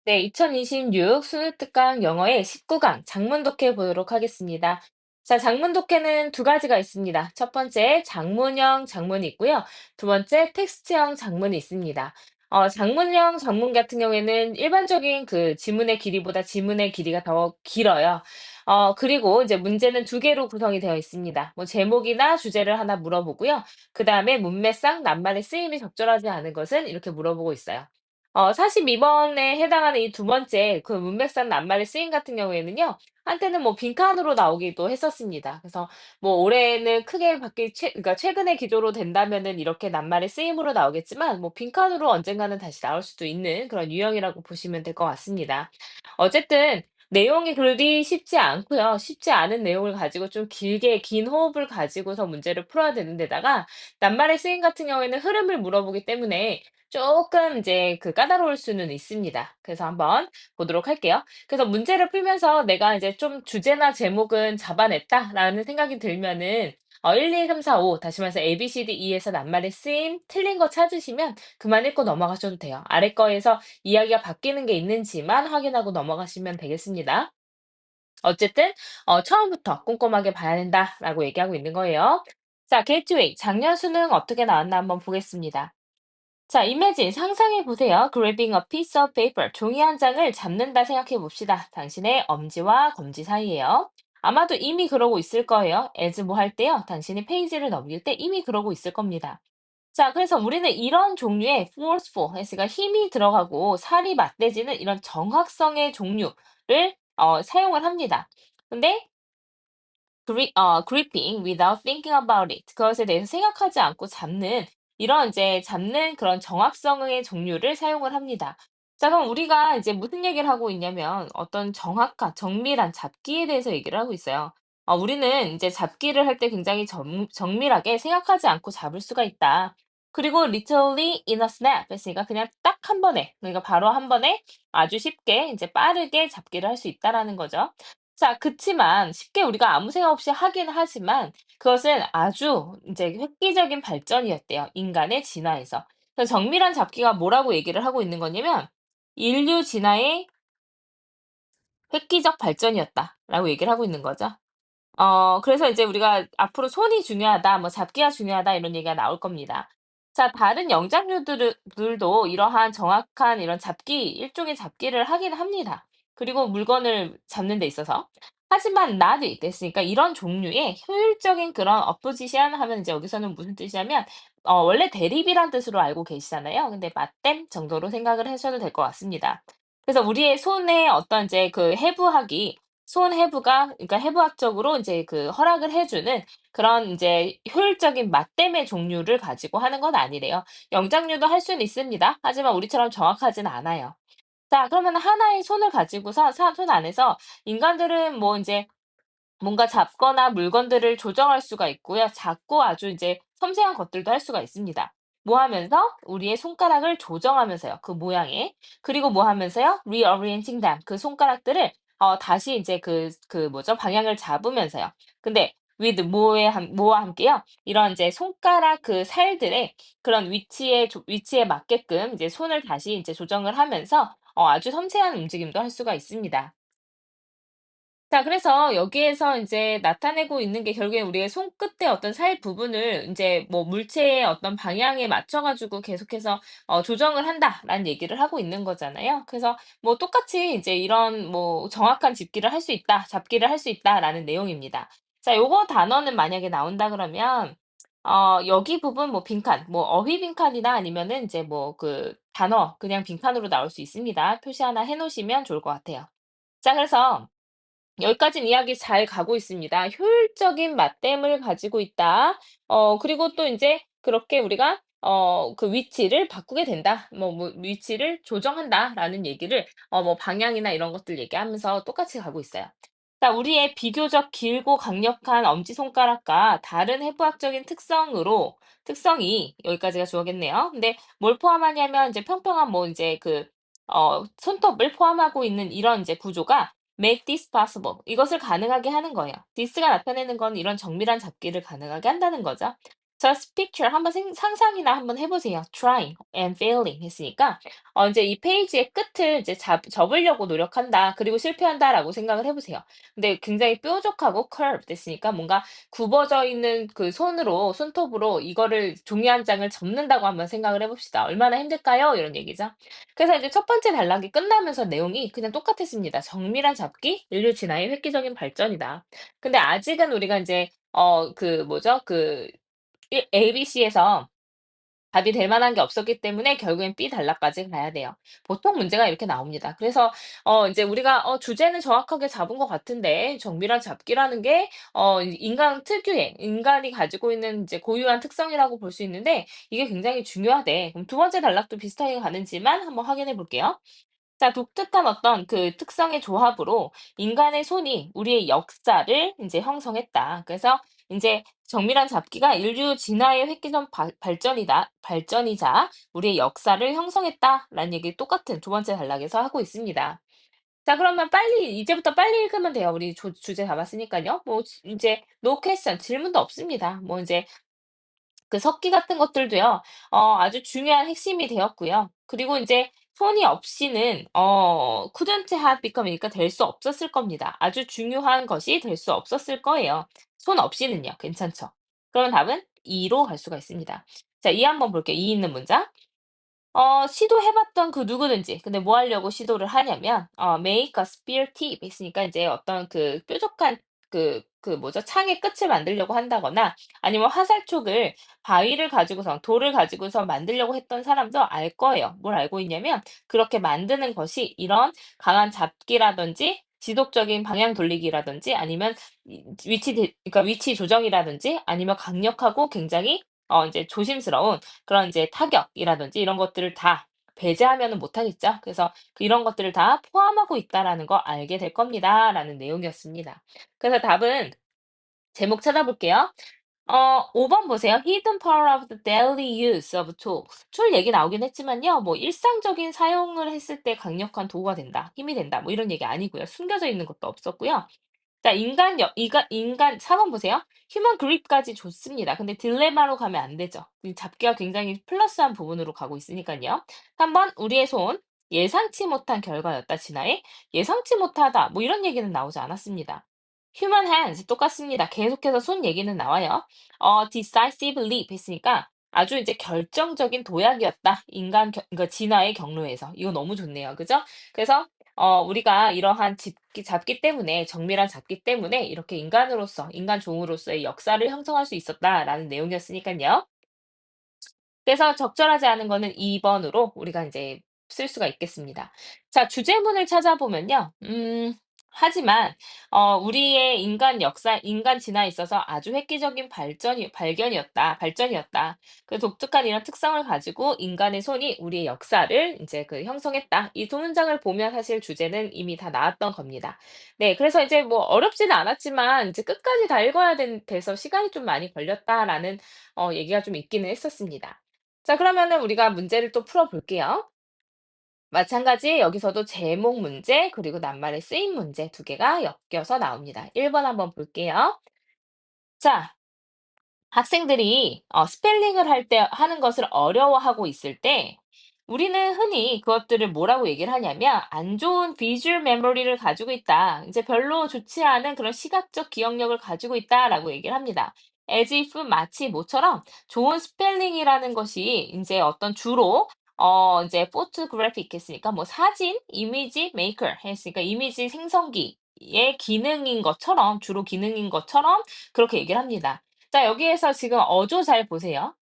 네, 2026 수능특강 영어의 19강 장문 독해 보도록 하겠습니다. 자, 장문 독해는 두 가지가 있습니다. 첫 번째, 장문형 장문이 있고요. 두 번째, 텍스트형 장문이 있습니다. 장문형 장문 같은 경우에는 일반적인 그 지문의 길이보다 지문의 길이가 더 길어요. 그리고 이제 문제는 두 개로 구성이 되어 있습니다. 뭐 제목이나 주제를 하나 물어보고요. 그 다음에 문맥상 낱말의 쓰임이 적절하지 않은 것은 이렇게 물어보고 있어요. 42번에 해당하는 이 두 번째 그 문맥상 낱말의 쓰임 같은 경우에는요. 한때는 뭐 빈칸으로 나오기도 했었습니다. 그래서 뭐 올해는 크게 바뀔 그러니까 최근의 기조로 된다면은 이렇게 낱말의 쓰임으로 나오겠지만 뭐 빈칸으로 언젠가는 다시 나올 수도 있는 그런 유형이라고 보시면 될 것 같습니다. 어쨌든 내용이 그리 쉽지 않고요. 쉽지 않은 내용을 가지고 좀 길게 긴 호흡을 가지고서 문제를 풀어야 되는 데다가 낱말의 쓰임 같은 경우에는 흐름을 물어보기 때문에 조금 이제 그 까다로울 수는 있습니다. 그래서 한번 보도록 할게요. 그래서 문제를 풀면서 내가 이제 좀 '주제나 제목은 잡아냈다.'라는 생각이 들면은 1, 2, 3, 4, 5 다시 말해서 A, B, C, D, E에서 낱말의 쓰임 틀린 거 찾으시면 그만 읽고 넘어가셔도 돼요. 아래 거에서 이야기가 바뀌는 게 있는지만 확인하고 넘어가시면 되겠습니다. 어쨌든 처음부터 꼼꼼하게 봐야 된다라고 얘기하고 있는 거예요. 자, 게이트웨이 작년 수능 어떻게 나왔나 한번 보겠습니다. 자, imagine 상상해 보세요. grabbing a piece of paper 종이 한 장을 잡는다 생각해 봅시다. 당신의 엄지와 검지 사이에요. 아마도 이미 그러고 있을 거예요. as 뭐 할 때요. 당신이 페이지를 넘길 때 이미 그러고 있을 겁니다. 자, 그래서 우리는 이런 종류의 forceful, 그러니까 힘이 들어가고 살이 맞대지는 이런 정확성의 종류를 사용을 합니다. 근데 gripping without thinking about it. 그것에 대해서 생각하지 않고 잡는 이런 이제 잡는 그런 정확성의 종류를 사용을 합니다. 자, 그럼 우리가 이제 무슨 얘기를 하고 있냐면 어떤 정확한 정밀한 잡기에 대해서 얘기를 하고 있어요. 우리는 이제 잡기를 할 때 굉장히 정밀하게 생각하지 않고 잡을 수가 있다. 그리고 literally in a snap 했으니까 그냥 딱 한 번에, 그러니까 바로 한 번에 아주 쉽게 이제 빠르게 잡기를 할 수 있다라는 거죠. 자, 그치만 쉽게 우리가 아무 생각 없이 하긴 하지만 그것은 아주 이제 획기적인 발전이었대요, 인간의 진화에서. 그래서 정밀한 잡기가 뭐라고 얘기를 하고 있는 거냐면 인류 진화의 획기적 발전이었다라고 얘기를 하고 있는 거죠. 그래서 이제 우리가 앞으로 손이 중요하다, 뭐 잡기가 중요하다 이런 얘기가 나올 겁니다. 자, 다른 들도 이러한 정확한 이런 잡기, 일종의 잡기를 하긴 합니다. 그리고 물건을 잡는 데 있어서. 하지만 not it 됐으니까 이런 종류의 효율적인 그런 opposition 하면 이제 여기서는 무슨 뜻이냐면 원래 대립이란 뜻으로 알고 계시잖아요. 근데 맞댐 정도로 생각을 하셔도 될 것 같습니다. 그래서 우리의 손에 어떤 이제 그 해부학이 손해부가 그러니까 해부학적으로 인제 그 허락을 해 주는 그런 인제 효율적인 맞댐의 종류를 가지고 하는 건 아니래요. 영장류도 할 수는 있습니다. 하지만 우리처럼 정확하진 않아요. 자, 그러면 하나의 손을 가지고서 손 안에서 인간들은 뭐 인제 뭔가 잡거나 물건들을 조정할 수가 있고요. 작고 아주 이제 섬세한 것들도 할 수가 있습니다. 뭐 하면서? 우리의 손가락을 조정하면서요. 그 모양에. 그리고 뭐 하면서요? reorienting them. 그 손가락들을 다시 이제 그 뭐죠? 방향을 잡으면서요. 근데 with 뭐와 함께요? 이런 이제 손가락 그 살들의 그런 위치에 맞게끔 이제 손을 다시 이제 조정을 하면서 아주 섬세한 움직임도 할 수가 있습니다. 자, 그래서 여기에서 인제 나타내고 있는 게 결국에 우리의 손끝의 어떤 살 부분을 인제 뭐 물체의 어떤 방향에 맞춰 가지고 계속해서 "조정을 한다."라는 얘기를 하고 있는 거잖아요. 그래서 뭐 똑같이 이제 이런 뭐 "정확한 집기를 할 수 있다. 잡기를 할 수 있다."라는 내용입니다. 자, 요거 단어는 만약에 나온다 그러면 여기 부분 뭐 빈칸, 뭐 어휘 빈칸이나 아니면은 인제 뭐 그 단어 그냥 빈칸으로 나올 수 있습니다. 표시 하나 해 놓으시면 좋을 것 같아요. 자, 그래서 여기까지는 이야기 잘 가고 있습니다. 효율적인 맞댐을 가지고 있다. 그리고 또 인제 그렇게 우리가 그 위치를 바꾸게 된다. 뭐 위치를 조정한다라는 얘기를 뭐 방향이나 이런 것들 얘기하면서 똑같이 가고 있어요. 자, 우리의 비교적 길고 강력한 엄지손가락과 다른 해부학적인 특성이 여기까지가 주어겠네요. 근데 뭘 포함하냐면 이제 평평한 뭐 인제 그 손톱을 포함하고 있는 이런 이제 구조가 make this possible. 이것을 가능하게 하는 거예요. this가 나타내는 건 이런 정밀한 잡기를 가능하게 한다는 거죠. Just picture 한번 상상이나 한번 해 보세요. trying and failing 했으니까 인제 이 페이지의 끝을 이제 잡 접으려고 노력한다. 그리고 실패한다라고 생각을 해 보세요. 근데 굉장히 뾰족하고 curved 했으니까 뭔가 굽어져 있는 그 손으로 손톱으로 이거를 종이 한 장을 접는다고 한번 생각을 해 봅시다. 얼마나 힘들까요? 이런 얘기죠. 그래서 이제 첫 번째 단락이 끝나면서 내용이 그냥 똑같았습니다. "정밀한 잡기, 인류 진화의 획기적인 발전이다." 근데 아직은 우리가 인제 그 뭐죠? 그 ABC에서 답이 될 만한 게 없었기 때문에 결국엔 B 단락까지 가야 돼요. 보통 문제가 이렇게 나옵니다. 그래서 인제 우리가 주제는 정확하게 잡은 것 같은데 정밀한 잡기라는 게 인간 특유의 인간이 가지고 있는 이제 고유한 특성이라고 볼 수 있는데 이게 굉장히 중요하대. 그럼 두 번째 단락도 비슷하게 가는지만 한번 확인해 볼게요. 자, 독특한 어떤 그 특성의 조합으로 인간의 손이 우리의 역사를 인제 형성했다. 그래서 인제 정밀한 잡기가 인류 진화의 획기적 발전이자 우리의 역사를 형성했다라는 얘기 똑같은 두 번째 단락에서 하고 있습니다. 자, 그러면 빨리 이제부터 빨리 읽으면 돼요. 우리 주제 잡았으니깐요. 뭐 인제 no question 질문도 없습니다. 뭐 인제 그 석기 같은 것들도요. 아주 중요한 핵심이 되었고요. 그리고 인제 손이 없이는 couldn't have become이니까 될 수 없었을 겁니다. 아주 중요한 것이 될 수 없었을 거예요. 손 없이는요. 괜찮죠? 그러면 답은 2로 갈 수가 있습니다. 자, 2 한번 볼게요. 2 있는 문장. 시도해 봤던 그 누구든지 근데 뭐 하려고 시도를 하냐면 make a spear tip 했으니까 이제 어떤 그 뾰족한 그 뭐죠? 창의 끝을 만들려고 한다거나 아니면 화살촉을 바위를 가지고서 돌을 가지고서 만들려고 했던 사람도 알 거예요. 뭘 알고 있냐면 그렇게 만드는 것이 이런 강한 잡기라든지 지속적인 방향 돌리기라든지 아니면 그러니까 위치 조정이라든지 아니면 강력하고 굉장히 인제 조심스러운 그런 이제 타격이라든지 이런 것들을 다 배제하면은 못하겠죠. 그래서 이런 것들을 다 포함하고 있다라는 거 알게 될 겁니다라는 내용이었습니다. 그래서 답은 제목 찾아볼게요. 5번 보세요. Hidden power of the daily use of tools. 툴 얘기 나오긴 했지만요. 뭐 일상적인 사용을 했을 때 강력한 도구가 된다, 힘이 된다 뭐 이런 얘기 아니고요. 숨겨져 있는 것도 없었고요. 자, 인간 4번 보세요. 휴먼 그립까지 좋습니다. 근데 딜레마로 가면 안 되죠. 이 잡기가 굉장히 플러스한 부분으로 가고 있으니깐요. 3번 우리의 손 예상치 못한 결과였다 진화에. 예상치 못하다 뭐 이런 얘기는 나오지 않았습니다. human hands 똑같습니다. 계속해서 손 얘기는 나와요. decisive leap 했으니까 아주 이제 결정적인 도약이었다. 그러니까 진화의 경로에서. 이거 너무 좋네요. 그죠? 그래서 우리가 이러한 잡기 때문에 정밀한 잡기 때문에 이렇게 인간으로서 인간 종으로서의 역사를 형성할 수 있었다라는 내용이었으니깐요. 그래서 적절하지 않은 거는 2 번으로 우리가 인제 쓸 수가 있겠습니다. 자, 주제문을 찾아보면요. 하지만 우리의 인간 진화에 있어서 아주 획기적인 발전이었다. 그 독특한 이런 특성을 가지고 인간의 손이 우리의 역사를 인제 그 형성했다. 이 두 문장을 보면 사실 주제는 이미 다 나왔던 겁니다. 네, 그래서 이제 뭐 어렵지는 않았지만 이제 끝까지 다 읽어야 돼서 시간이 좀 많이 걸렸다라는 얘기가 좀 있기는 했었습니다. 자, 그러면은 우리가 문제를 또 풀어 볼게요. 마찬가지 여기서도 제목 문제 그리고 낱말의 쓰임 문제 두 개가 엮여서 나옵니다. 1번 한번 볼게요. 자, 학생들이 스펠링을 할 때 하는 것을 어려워하고 있을 때 우리는 흔히 그것들을 뭐라고 얘기를 하냐면 "안 좋은 visual memory를 가지고 있다." 이제 별로 좋지 않은 그런 시각적 기억력을 가지고 있다라고 얘기를 합니다. as if 마치 뭐처럼 좋은 스펠링이라는 것이 인제 어떤 주로 인제 photographic 했으니까 뭐 사진, 이미지 메이커 했으니까 이미지 생성기의 기능인 것처럼 주로 기능인 것처럼 그렇게 얘기를 합니다. 자, 여기에서 지금 어조 잘 보세요.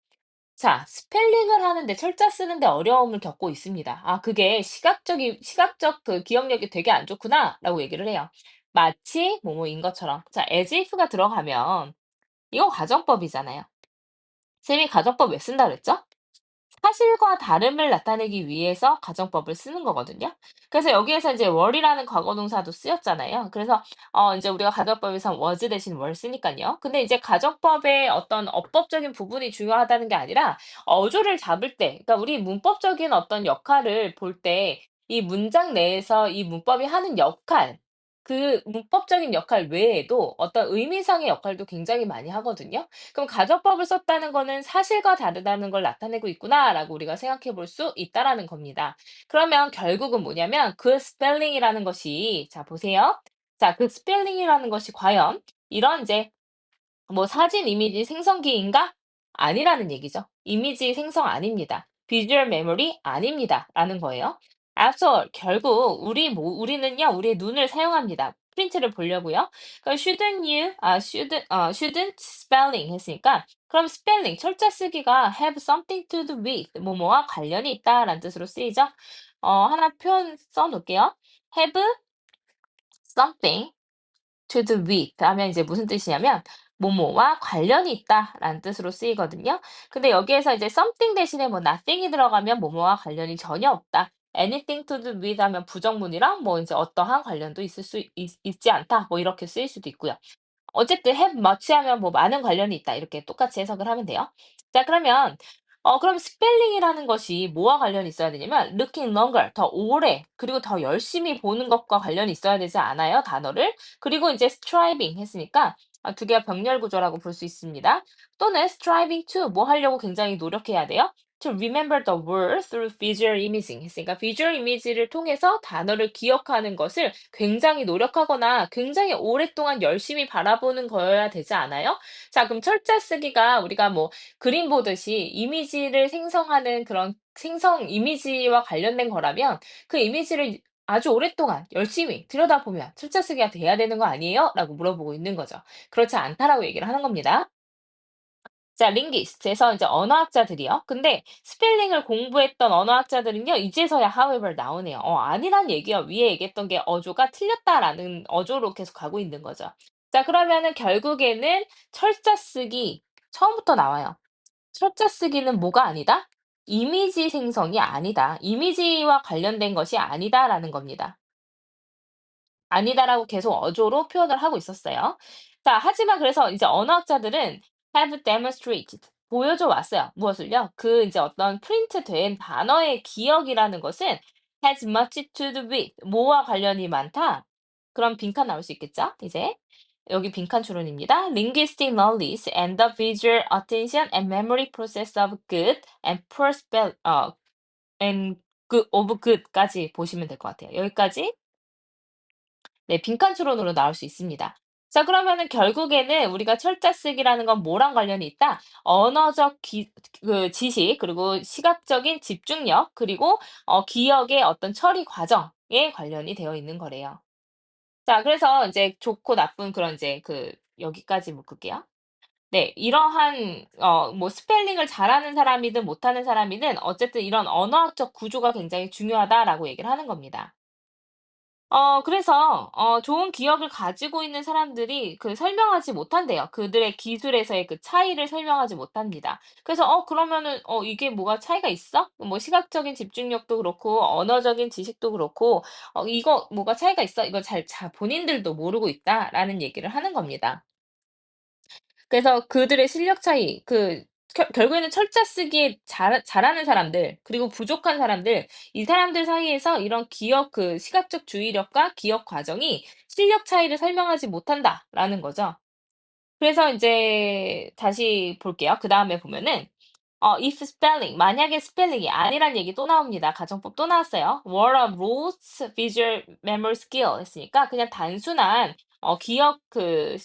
자, 스펠링을 하는데 철자 쓰는데 어려움을 겪고 있습니다. "아, 그게 시각적 그 기억력이 되게 안 좋구나."라고 얘기를 해요. 마치 뭐뭐인 것처럼. 자, as if가 들어가면 이거 가정법이잖아요. 쌤이 가정법 왜 쓴다 그랬죠? 사실과 다름을 나타내기 위해서 가정법을 쓰는 거거든요. 그래서 여기에서 이제 were이라는 과거 동사도 쓰였잖아요. 그래서 인제 우리가 가정법에서 was 대신 were 쓰니깐요. 근데 이제 가정법의 어떤 어법적인 부분이 중요하다는 게 아니라 어조를 잡을 때 그러니까 우리 문법적인 어떤 역할을 볼 때 이 문장 내에서 이 문법이 하는 역할 그 문법적인 역할 외에도 어떤 의미상의 역할도 굉장히 많이 하거든요. 그럼 가정법을 썼다는 거는 '사실과 다르다는 걸 나타내고 있구나.'라고 우리가 생각해 볼 수 있다라는 겁니다. 그러면 결국은 뭐냐면 그 스펠링이라는 것이 자 보세요. 자 그 스펠링이라는 것이 과연 이런 이제 뭐 사진 이미지 생성기인가? 아니라는 얘기죠. 이미지 생성 아닙니다. 비주얼 메모리 아닙니다.라는 거예요. After all, 결국 우리는요, 우리의 눈을 사용합니다. 프린트를 보려고요. 그럼 shouldn't spelling 했으니까 그럼 spelling 철자 쓰기가 have something to do with 뭐뭐와 관련이 있다라는 뜻으로 쓰이죠. 하나 표현 써 놓을게요. have something to do with 하면 이제 무슨 뜻이냐면 뭐뭐와 관련이 있다라는 뜻으로 쓰이거든요. 근데 여기에서 이제 something 대신에 뭐 nothing이 들어가면 뭐뭐와 관련이 전혀 없다. anything to do with 하면 부정문이랑 뭐 이제 어떠한 관련도 있지 않다. 뭐 이렇게 쓰일 수도 있고요. 어쨌든 have much 하면 뭐 많은 관련이 있다. 이렇게 똑같이 해석을 하면 돼요. 자, 그러면 그럼 스펠링이라는 것이 뭐와 관련이 있어야 되냐면 looking longer, 더 오래 그리고 더 열심히 보는 것과 관련이 있어야 되지 않아요, 단어를? 그리고 이제 striving 했으니까 두 개가 병렬 구조라고 볼 수 있습니다. 또는 striving to 뭐 하려고 굉장히 노력해야 돼요? To remember the word through visual imaging 했으니까 visual image를 통해서 단어를 기억하는 것을 굉장히 노력하거나 굉장히 오랫동안 열심히 바라보는 거여야 되지 않아요? 자, 그럼 철자 쓰기가 우리가 뭐 그림 보듯이 이미지를 생성하는 그런 생성 이미지와 관련된 거라면 그 이미지를 아주 오랫동안 열심히 들여다보면 철자 쓰기가 돼야 되는 거 아니에요? 라고 물어보고 있는 거죠. 그렇지 않다라고 얘기를 하는 겁니다. 자, 링귀스트에서 이제 언어학자들이요. 근데 스펠링을 공부했던 언어학자들은요, 이제서야 however 나오네요. 아니란 얘기요. 위에 얘기했던 게 어조가 틀렸다라는 어조로 계속 가고 있는 거죠. 자, 그러면은 결국에는 철자 쓰기 처음부터 나와요. 철자 쓰기는 뭐가 아니다? 이미지 생성이 아니다. 이미지와 관련된 것이 아니다라는 겁니다. 아니다라고 계속 어조로 표현을 하고 있었어요. 자, 하지만 그래서 이제 언어학자들은 have demonstrated 보여줘 왔어요. 무엇을요? 그 이제 어떤 프린트된 단어의 기억이라는 것은 has much to do with 뭐와 관련이 많다. 그럼 빈칸 나올 수 있겠죠? 이제 여기 빈칸 추론입니다. Linguistic knowledge and the visual attention and memory process of good and poor and good of good까지 보시면 될 것 같아요. 여기까지 네, 빈칸 추론으로 나올 수 있습니다. 자, 그러면은 결국에는 우리가 철자 쓰기라는 건 뭐랑 관련이 있다? 언어적 지식, 그리고 시각적인 집중력, 그리고 기억의 어떤 처리 과정에 관련이 되어 있는 거래요. 자, 그래서 이제 좋고 나쁜 그런 이제 여기까지 묶을게요. 네, 이러한 뭐 스펠링을 잘하는 사람이든 못하는 사람이든 어쨌든 이런 언어학적 구조가 굉장히 중요하다라고 얘기를 하는 겁니다. 그래서 좋은 기억을 가지고 있는 사람들이 설명하지 못한대요. 그들의 기술에서의 그 차이를 설명하지 못합니다. 그래서 그러면은 이게 뭐가 차이가 있어? 뭐 시각적인 집중력도 그렇고 언어적인 지식도 그렇고 이거 뭐가 차이가 있어? 이걸 본인들도 모르고 있다라는 얘기를 하는 겁니다. 그래서 그들의 실력 차이 결국에는 철자 쓰기에 잘하는 사람들 그리고 부족한 사람들 이 사람들 사이에서 이런 기억 시각적 주의력과 기억 과정이 실력 차이를 설명하지 못한다라는 거죠. 그래서 인제 다시 볼게요. 그다음에 보면은 if spelling 만약에 스펠링이 아니란 얘기 또 나옵니다. 가정법 또 나왔어요. were a rote visual memory skill 했으니까 그냥 단순한 기억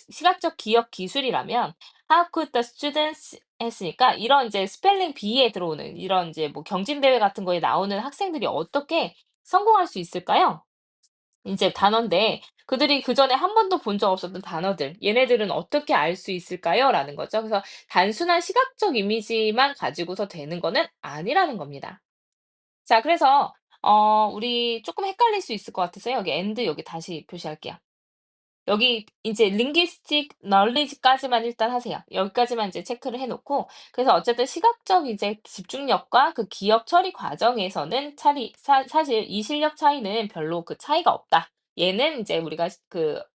시각적 기억 기술이라면 how could the students 했으니까 이런 이제 스펠링 B에 들어오는 이런 이제 뭐 경진대회 같은 거에 나오는 학생들이 어떻게 성공할 수 있을까요? 인제 단어인데 그들이 그전에 한 번도 본 적 없었던 단어들 '얘네들은 어떻게 알 수 있을까요?'라는 거죠. 그래서 단순한 시각적 이미지만 가지고서 되는 거는 아니라는 겁니다. 자, 그래서 우리 쪼끔 헷갈릴 수 있을 것 같아서요. 여기 and 여기 다시 표시할게요. 여기 인제 linguistic knowledge까지만 일단 하세요. 여기까지만 이제 체크를 해 놓고 그래서 어쨌든 시각적 이제 집중력과 그 기억 처리 과정에서는 차리 사 사실 이 실력 차이는 별로 차이가 없다. 얘는 이제 우리가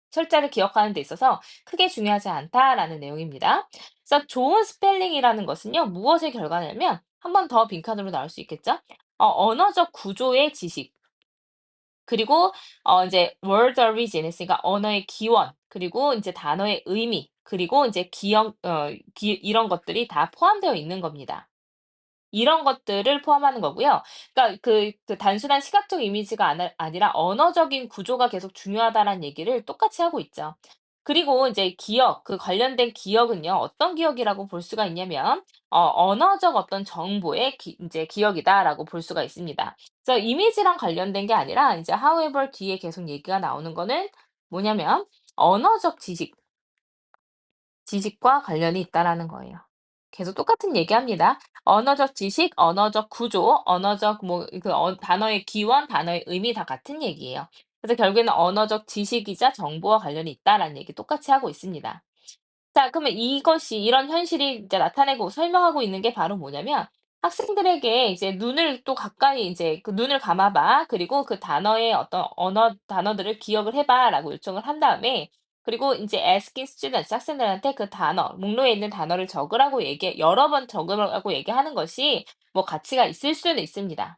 철자를 기억하는 데 있어서 크게 중요하지 않다라는 내용입니다. 그래서 좋은 스펠링이라는 것은요, 무엇의 결과냐면 한 번 더 빈칸으로 나올 수 있겠죠? 언어적 구조의 지식 그리고 인제 word origin 했으니까 언어의 기원, 그리고 인제 단어의 의미, 그리고 인제 기억 기 이런 것들이 다 포함되어 있는 겁니다. 이런 것들을 포함하는 거고요. 그러니까 그 단순한 시각적 이미지가 아니라 언어적인 구조가 계속 중요하다라는 얘기를 똑같이 하고 있죠. 그리고 이제 기억, 그 관련된 기억은요, 어떤 기억이라고 볼 수가 있냐면, 언어적 어떤 정보의 인제 기억이다라고 볼 수가 있습니다. 그래서 이미지랑 관련된 게 아니라 이제 however 뒤에 계속 얘기가 나오는 거는 뭐냐면 언어적 지식과 관련이 있다라는 거예요. 계속 똑같은 얘기합니다. 언어적 지식, 언어적 구조, 언어적 뭐 단어의 기원, 단어의 의미 다 같은 얘기예요. 그래서 결국에는 언어적 지식이자 정보와 관련이 있다라는 얘기 똑같이 하고 있습니다. 자, 그러면 이것이 이런 현실이 이제 나타내고 설명하고 있는 게 바로 뭐냐면 학생들에게 이제 눈을 또 가까이 이제 그 "눈을 감아 봐. 그리고 그 단어의 어떤 단어들을 기억을 해 봐."라고 요청을 한 다음에 그리고 인제 asking students 학생들한테 그 단어, 목록에 있는 단어를 적으라고 여러 번 적으라고 얘기하는 것이 뭐 가치가 있을 수는 있습니다.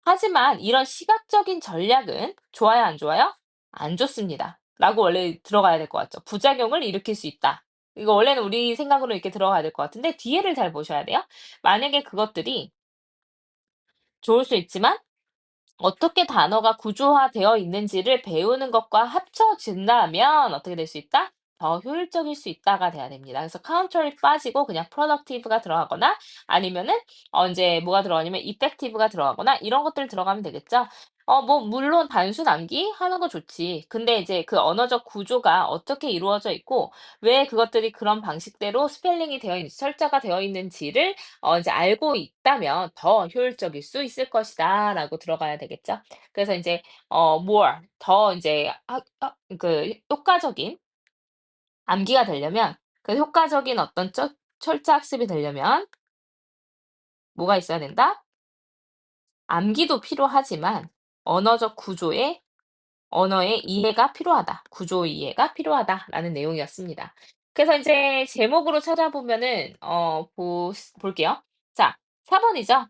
하지만 이런 시각적인 전략은 좋아요, 안 좋아요? 안 좋습니다. 라고 원래 들어가야 될 것 같죠. 부작용을 일으킬 수 있다. 이거 원래는 우리 생각으로 이렇게 들어가야 될 것 같은데 뒤에를 잘 보셔야 돼요. 만약에 그것들이 좋을 수 있지만 어떻게 단어가 구조화되어 있는지를 배우는 것과 합쳐진다면 어떻게 될 수 있다? 더 효율적일 수 있다가 돼야 됩니다. 그래서 counter이 빠지고 그냥 productive가 들어가거나 아니면은 인제 뭐가 들어가냐면 effective가 들어가거나 이런 것들 들어가면 되겠죠. 뭐 물론 단순 암기 하는 거 좋지. 근데 이제 그 언어적 구조가 어떻게 이루어져 있고 왜 그것들이 그런 방식대로 스펠링이 철자가 되어 있는지를 이제 알고 있다면 더 효율적일 수 있을 것이다라고 들어가야 되겠죠. 그래서 인제 more 더 인제 효과적인 암기가 되려면 그 효과적인 어떤 철자 학습이 되려면 뭐가 있어야 된다? 암기도 필요하지만 언어적 구조의 언어의 이해가 필요하다. 구조 이해가 필요하다라는 내용이었습니다. 그래서 인제 제목으로 찾아보면은 볼게요. 자, 4 번이죠.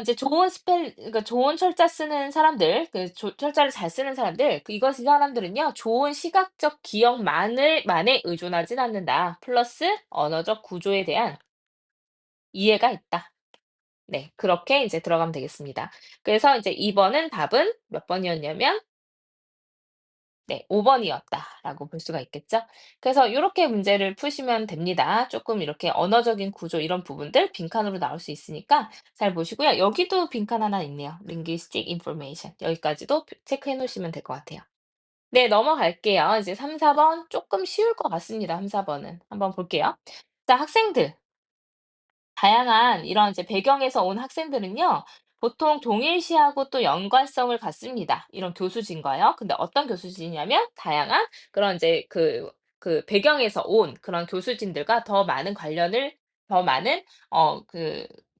이제 그러니까 좋은 철자 쓰는 사람들, 철자를 잘 쓰는 사람들, 이 사람들은요, 좋은 시각적 만에 의존하진 않는다. 플러스 언어적 구조에 대한 이해가 있다. 네, 그렇게 이제 들어가면 되겠습니다. 그래서 이제 2번은 답은 몇 번이었냐면 네, 5 번이었다라고 볼 수가 있겠죠. 그래서 요렇게 문제를 푸시면 됩니다. 쪼끔 이렇게 언어적인 구조 이런 부분들 빈칸으로 나올 수 있으니까 잘 보시고요. 여기도 빈칸 하나 있네요. linguistic information. 여기까지도 체크해 놓으시면 될 것 같아요. 네, 넘어갈게요. 이제 3-4번 쪼끔 쉬울 것 같습니다, 3-4 번은. 한번 볼게요. 자, 학생들. 다양한 이런 이제 배경에서 온 학생들은요, 보통 동일시하고 또 연관성을 갖습니다. 이런 교수진과요. 근데 어떤 교수진이냐면, 다양한 그런 이제 배경에서 온 그런 교수진들과 더 많은,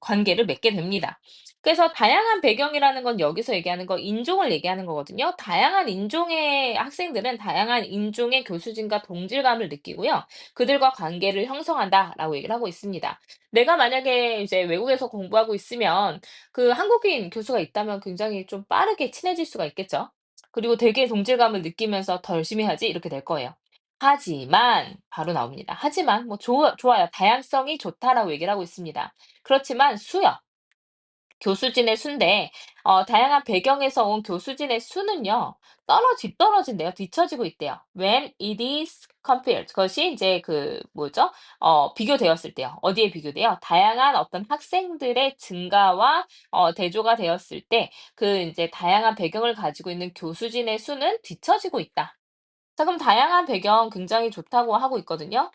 관계를 맺게 됩니다. 그래서 다양한 배경이라는 건 여기서 얘기하는 거 인종을 얘기하는 거거든요. 다양한 인종의 학생들은 다양한 인종의 교수진과 동질감을 느끼고요. 그들과 관계를 형성한다라고 얘기를 하고 있습니다. 내가 만약에 이제 외국에서 공부하고 있으면 그 한국인 교수가 있다면 굉장히 좀 빠르게 친해질 수가 있겠죠. 그리고 되게 동질감을 느끼면서 '더 열심히 해야지.' 이렇게 될 거예요. 하지만 바로 나옵니다. 하지만 뭐 좋아요. "다양성이 좋다."라고 얘기를 하고 있습니다. 그렇지만 교수진의 수인데 다양한 배경에서 온 교수진의 수는요. 뒤떨어진대요. 뒤처지고 있대요. When it is compared 그것이 인제 뭐죠? 비교되었을 때요. 어디에 비교돼요? 다양한 어떤 학생들의 증가와 대조가 되었을 때 인제 다양한 배경을 가지고 있는 교수진의 수는 뒤처지고 있다. 자, 그럼 다양한 배경 굉장히 좋다고 하고 있거든요.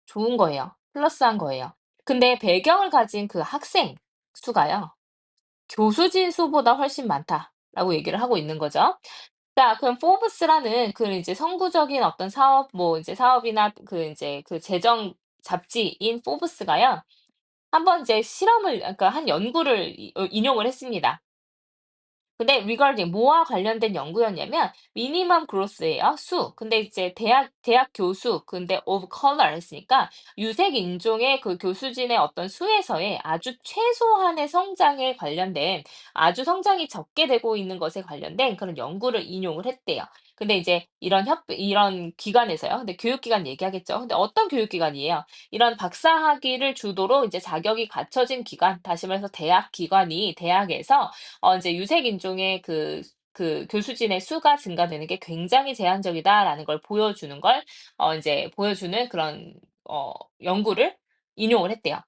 좋은 거예요. 플러스한 거예요. 근데 배경을 가진 그 학생 수가요. 교수진 수보다 훨씬 많다라고 얘기를 하고 있는 거죠. 자, 그럼 포브스라는 이제 선구적인 어떤 이제 사업이나 이제 재정 잡지인 포브스가요. 한번 이제 그러니까 한 연구를 인용을 했습니다. 근데 regarding 뭐와 관련된 연구였냐면 미니멈 그로스예요. 수. 근데 이제 대학 교수 근데 of color 했으니까 유색 인종의 그 교수진의 어떤 수에서의 아주 최소한의 성장에 관련된 아주 성장이 적게 되고 있는 것에 관련된 그런 연구를 인용을 했대요. 근데 이제 이런 기관에서요. 근데 교육기관 얘기하겠죠. 근데 어떤 교육기관이에요? 이런 박사학위를 주도로 이제 자격이 갖춰진 기관, 다시 말해서 대학 기관이 대학에서 이제 유색 인종의 그 교수진의 수가 증가되는 게 굉장히 제한적이다라는 걸 보여주는 걸 이제 보여주는 그런 어 연구를 인용을 했대요.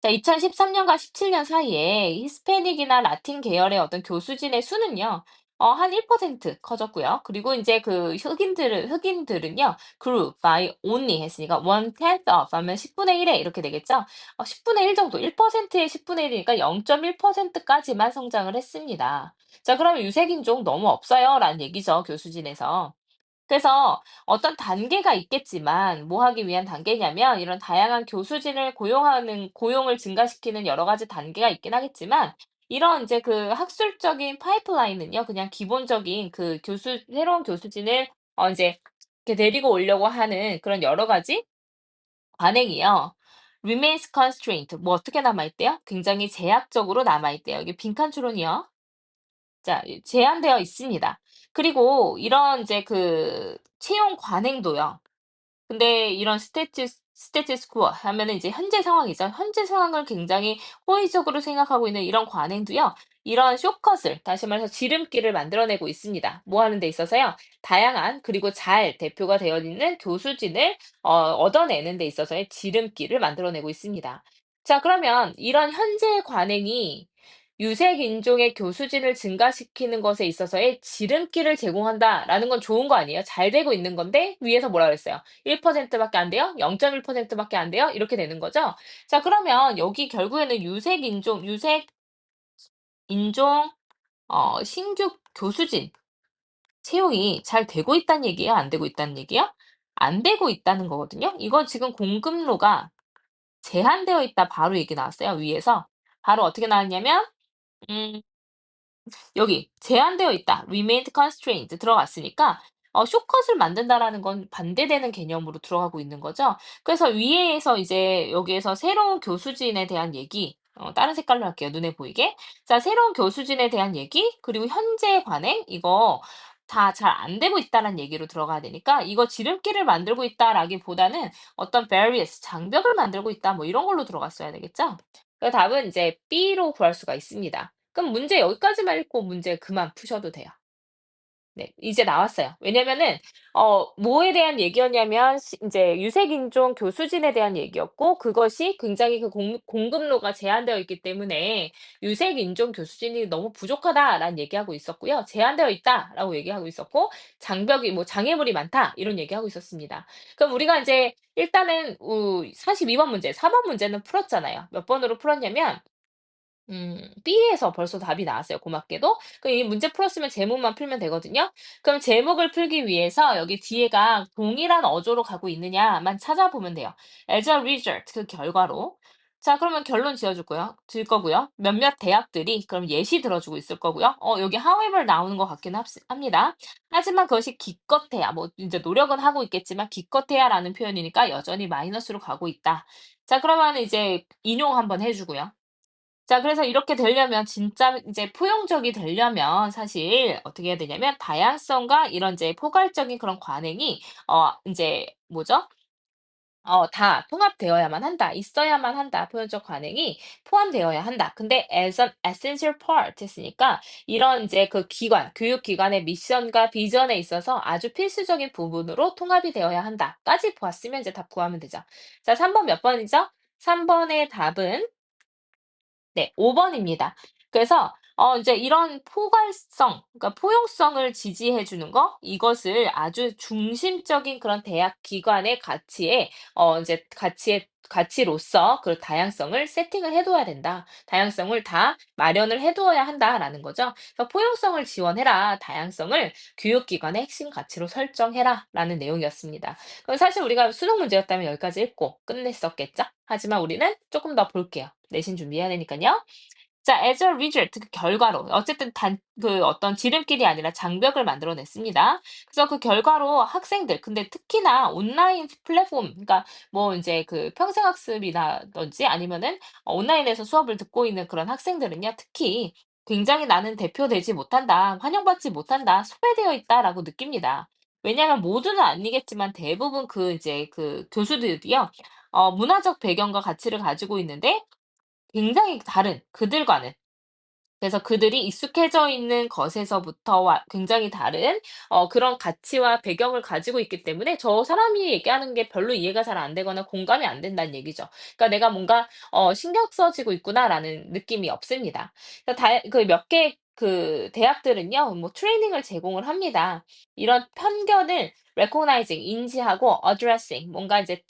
자, 2013 년과 17년 사이에 히스패닉이나 라틴 계열의 어떤 교수진의 수는요. 한 1% 커졌고요. 그리고 인제 그 흑인들은요. grew by only 했으니까 1/10 of 하면 10분의 1에 이렇게 되겠죠. 10분의 1 정도, 1%의 10분의 1이니까 0.1% 까지만 성장을 했습니다. 자, 그러면 "유색인종 너무 없어요."라는 얘기죠, 교수진에서. 그래서 어떤 단계가 있겠지만 뭐 하기 위한 단계냐면 이런 다양한 교수진을 고용을 증가시키는 여러 가지 단계가 있긴 하겠지만 이런 이제 그 학술적인 파이프라인은요. 그냥 기본적인 그 새로운 교수진을 이제 이렇게 데리고 오려고 하는 그런 여러 가지 관행이요. remains constraint 뭐 어떻게 남아 있대요? 굉장히 제약적으로 남아 있대요. 이게 빈칸 추론이요. 자, 제한되어 있습니다. 그리고 이런 이제 그 채용 관행도요. 근데 이런 스테투스 쿼 하면은 이제 현재 상황이죠. 현재 상황을 굉장히 호의적으로 생각하고 있는 이런 관행도요. 이런 쇼컷을 다시 말해서 지름길을 만들어내고 있습니다. 뭐 하는 데 있어서요? 다양한 그리고 잘 대표가 되어 있는 교수진을 얻어내는 데 있어서의 지름길을 만들어내고 있습니다. 자, 그러면 이런 현재 관행이 유색 인종의 교수진을 증가시키는 것에 있어서의 지름길을 제공한다라는 건 좋은 거 아니에요? 잘 되고 있는 건데 위에서 뭐라 그랬어요? 1% 밖에 안 돼요? 0.1% 밖에 안 돼요? 이렇게 되는 거죠. 자, 그러면 여기 결국에는 유색 인종 신규 교수진 채용이 잘 되고 있다는 얘기예요? 안 되고 있다는 얘기예요? 안 되고 있다는 거거든요. 이건 지금 공급로가 제한되어 있다 바로 얘기 나왔어요, 위에서. 바로 어떻게 나왔냐면 음 여기 제한되어 있다. remained constrained 들어갔으니까 shortcut을 만든다라는 건 반대되는 개념으로 들어가고 있는 거죠. 그래서 위에서 이제 여기에서 새로운 교수진에 대한 얘기 다른 색깔로 할게요, 눈에 보이게. 자, 새로운 교수진에 대한 얘기 그리고 현재 관행 이거 다 잘 안 되고 있다는 얘기로 들어가야 되니까 이거 지름길을 만들고 있다라기보다는 어떤 barriers 장벽을 만들고 있다 뭐 이런 걸로 들어갔어야 되겠죠? 그 답은 이제 B로 구할 수가 있습니다. 그럼 문제 여기까지만 읽고 문제 그만 푸셔도 돼요. 네. 이제 나왔어요. 왜냐면은 뭐에 대한 얘기였냐면 인제 유색인종 교수진에 대한 얘기였고 그것이 굉장히 그 공급로가 제한되어 있기 때문에 "유색인종 교수진이 너무 부족하다."라는 얘기하고 있었고요. "제한되어 있다."라고 얘기하고 있었고 "장벽이 뭐 장애물이 많다." 이런 얘기하고 있었습니다. 그럼 우리가 인제 일단은 42번 문제, 4번 문제는 풀었잖아요. 몇 번으로 풀었냐면 B에서 벌써 답이 나왔어요, 고맙게도. 그럼 이 문제 풀었으면 제목만 풀면 되거든요. 그럼 제목을 풀기 위해서 여기 뒤에가 동일한 어조로 가고 있느냐만 찾아보면 돼요. as a result, 그 결과로. 자, 그러면 결론 질 거고요. 몇몇 대학들이 그럼 예시 들어주고 있을 거고요. 여기 however 나오는 것 같긴 합니다. 하지만 그것이 기껏해야, 뭐 이제 노력은 하고 있겠지만 기껏해야라는 표현이니까 여전히 마이너스로 가고 있다. 자, 그러면 이제 인용 한번 해주고요. 자, 그래서 이렇게 되려면 진짜 이제 포용적이 되려면 사실 어떻게 해야 되냐면 다양성과 이런 이제 포괄적인 그런 관행이 인제 뭐죠? 다 통합되어야만 한다. 있어야만 한다. 표현적 관행이 포함되어야 한다. 근데 as an essential part 했으니까 이런 이제 그 교육기관의 미션과 비전에 있어서 아주 필수적인 부분으로 통합이 되어야 한다.까지 보았으면 이제 답 구하면 되죠. 자, 3번 몇 번이죠? 3 번의 답은 네, 5 번입니다. 그래서 인제 이런 포괄성 그러니까 포용성을 지지해 주는 거 이것을 아주 중심적인 그런 대학 기관의 가치에 인제 가치로서 그 다양성을 세팅을 해 둬야 된다. 다양성을 다 마련을 해 두어야 한다라는 거죠. 그래서 "포용성을 지원해라. 다양성을 교육기관의 핵심 가치로 설정해라."라는 내용이었습니다. 그럼 사실 우리가 수능 문제였다면 여기까지 읽고 끝냈었겠죠? 하지만 우리는 쪼끔 더 볼게요. 내신 준비해야 되니깐요. 자, as a result 그 결과로 어쨌든 그 어떤 지름길이 아니라 장벽을 만들어 냈습니다. 그래서 그 결과로 학생들 근데 특히나 온라인 플랫폼 그러니까 뭐 인제 그 평생학습이라든지 아니면은 온라인에서 수업을 듣고 있는 그런 학생들은요. 특히 굉장히 '나는 대표되지 못한다. 환영받지 못한다. 소외되어 있다.'라고 느낍니다. 왜냐하면 모두는 아니겠지만 대부분 그 이제 그 교수들이요. 문화적 배경과 가치를 가지고 있는데 굉장히 다른 그들과는 그래서 그들이 익숙해져 있는 것에서부터와 굉장히 다른 그런 가치와 배경을 가지고 있기 때문에 저 사람이 얘기하는 게 별로 이해가 잘 안 되거나 공감이 안 된다는 얘기죠. 그러니까 '내가 뭔가 신경 써지고 있구나.'라는 느낌이 없습니다. 그러니까 그 몇 개 그 대학들은요. 뭐 트레이닝을 제공을 합니다. 이런 편견을 recognizing 인지하고 addressing 뭔가 이제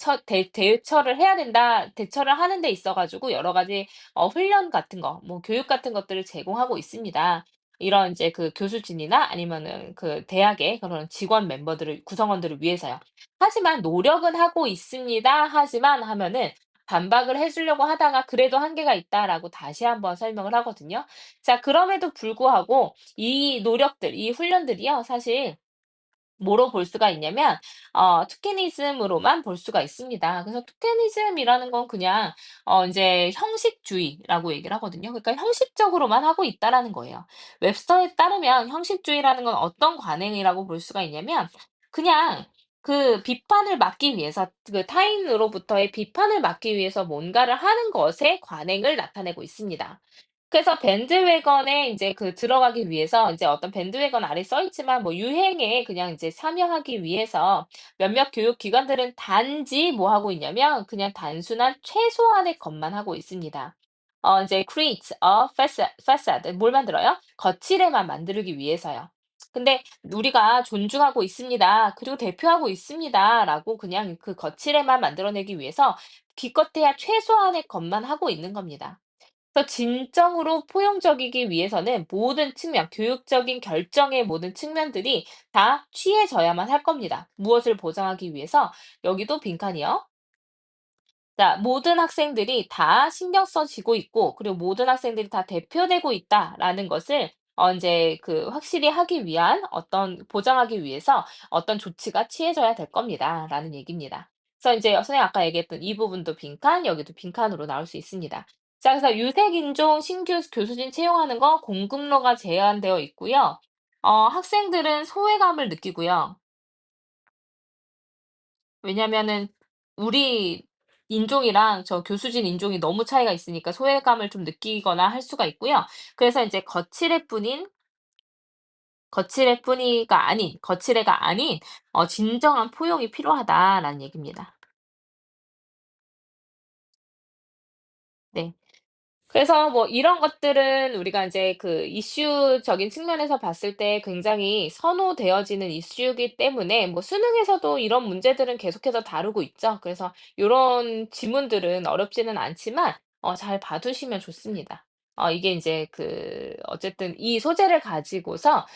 대처를 해야 된다. 대처를 하는 데 있어 가지고 여러 가지 훈련 같은 거 뭐 교육 같은 것들을 제공하고 있습니다. 이런 이제 그 교수진이나 아니면은 그 대학의 그런 직원 멤버들을 구성원들을 위해서요. 하지만 "노력은 하고 있습니다." 하지만 하면은 반박을 해 주려고 하다가 "그래도 한계가 있다."라고 다시 한번 설명을 하거든요. 자 그럼에도 불구하고 이 노력들 이 훈련들이요. 사실 뭐로 볼 수가 있냐면 토케니즘으로만 볼 수가 있습니다. 그래서 토케니즘이라는 건 그냥 인제 형식주의라고 얘기를 하거든요. 그러니까 '형식적으로만 하고 있다.'라는 거예요. 웹스터에 따르면 형식주의라는 건 어떤 관행이라고 볼 수가 있냐면 그냥 그 비판을 막기 위해서 그 타인으로부터의 비판을 막기 위해서 뭔가를 하는 것의 관행을 나타내고 있습니다. 그래서 밴드웨건에 인제 그 들어가기 위해서 인제 어떤 밴드웨건 아래 써 있지만 뭐 유행에 그냥 이제 참여하기 위해서 몇몇 교육 기관들은 단지 뭐 하고 있냐면 그냥 단순한 최소한의 것만 하고 있습니다. 인제 create a facade 뭘 만들어요? 거칠애만 만들기 위해서요. 근데 "우리가 존중하고 있습니다. 그리고 대표하고 있습니다."라고 그냥 그 거칠애만 만들어내기 위해서 기껏해야 최소한의 것만 하고 있는 겁니다. 그래서 진정으로 포용적이기 위해서는 모든 측면, 교육적인 결정의 모든 측면들이 다 취해져야만 할 겁니다. 무엇을 보장하기 위해서? 여기도 빈칸이요. 자, 모든 학생들이 다 신경 써지고 있고, 그리고 모든 학생들이 다 대표되고 있다라는 것을 인제 그 확실히 하기 위한 보장하기 위해서 어떤 조치가 취해져야 될 겁니다라는 얘기입니다. 그래서 인제 선생님이 아까 얘기했던 이 부분도 빈칸, 여기도 빈칸으로 나올 수 있습니다. 자, 그래서 유색인종 신규 교수진 채용하는 거 공급로가 제한되어 있고요. 학생들은 소외감을 느끼고요. 왜냐면은 우리 인종이랑 저 교수진 인종이 너무 차이가 있으니까 소외감을 좀 느끼거나 할 수가 있고요. 그래서 인제 거칠애가 아닌 진정한 포용이 필요하다라는 얘기입니다. 네. 그래서 뭐 이런 것들은 우리가 인제 그 이슈적인 측면에서 봤을 때 굉장히 선호되어지는 이슈이기 때문에 뭐 수능에서도 이런 문제들은 계속해서 다루고 있죠. 그래서 요런 지문들은 어렵지는 않지만 잘 봐 두시면 좋습니다. 이게 인제 그 어쨌든 이 소재를 가지고서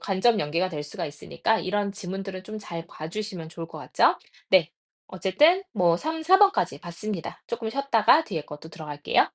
간접 연계가 될 수가 있으니까 이런 지문들은 좀 잘 봐 주시면 좋을 것 같죠? 네. 어쨌든 뭐 3-4 번까지 봤습니다. 쪼끔 쉬었다가 뒤에 것도 들어갈게요.